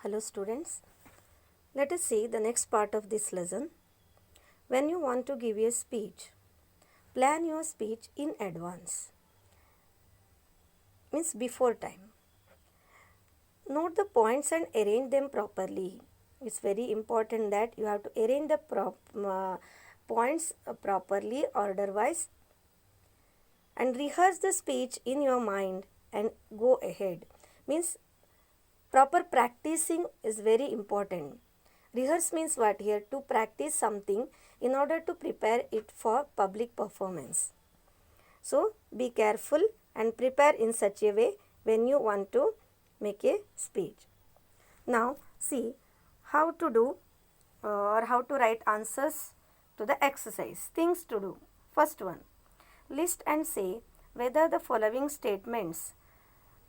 Hello students, let us see the next part of this lesson. When you want to give a speech, plan your speech in advance, means before time. Note the points and arrange them properly. It's very important that you have to arrange the points properly, order-wise, and rehearse the speech in your mind and go ahead. Means proper practicing is very important. Rehearse means what here? To practice something in order to prepare it for public performance. So be careful and prepare in such a way when you want to make a speech. Now see how to do or how to write answers to the exercise. Things to do. First one, list and say whether the following statements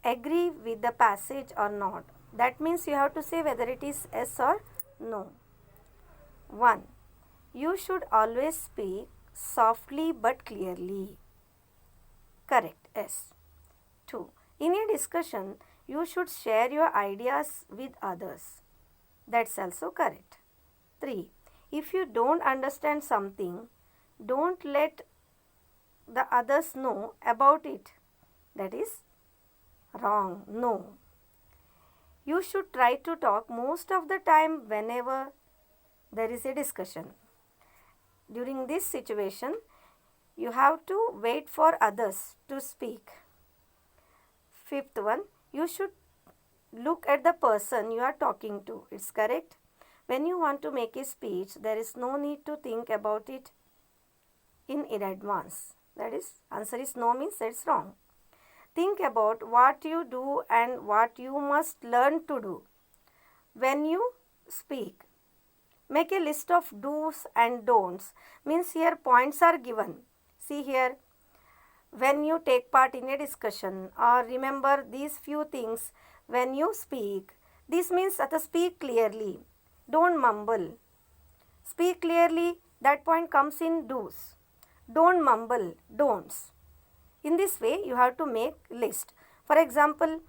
agree with the passage or not. That means you have to say whether it is yes or no. 1. You should always speak softly but clearly. Correct, yes. 2. In a discussion, you should share your ideas with others. That's also correct. 3. If you don't understand something, don't let the others know about it. That is wrong. No. You should try to talk most of the time whenever there is a discussion. During this situation, you have to wait for others to speak. 5th one, you should look at the person you are talking to. It's correct. When you want to make a speech, there is no need to think about it in advance. That is, answer is no means that's wrong. Think about what you do and what you must learn to do when you speak. Make a list of do's and don'ts. Means here points are given. See here, when you take part in a discussion or remember these few things when you speak. This means that speak clearly. Don't mumble. Speak clearly. That point comes in do's. Don't mumble. Don'ts. In this way, you have to make list. For example,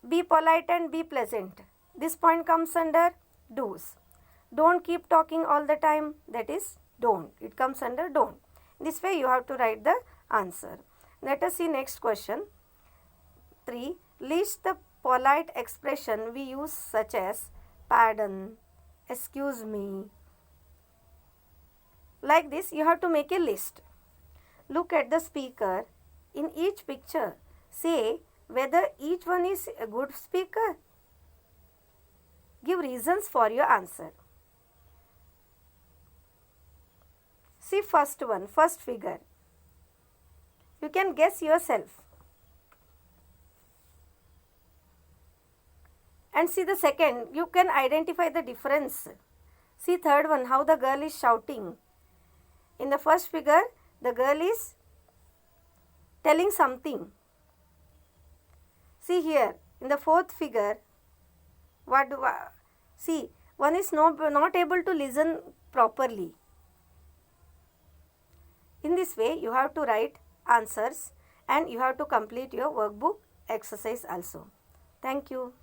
be polite and be pleasant. This point comes under do's. Don't keep talking all the time. That is don't. It comes under don't. This way, you have to write the answer. Let us see next question. 3. List the polite expression we use such as pardon, excuse me. Like this, you have to make a list. Look at the speaker. In each picture, say whether each one is a good speaker. Give reasons for your answer. See first one, first figure. You can guess yourself. And see the second, you can identify the difference. See third one, how the girl is shouting. In the first figure, the girl is telling something. See here, in the fourth figure, see, one is not able to listen properly. In this way, you have to write answers and you have to complete your workbook exercise also. Thank you.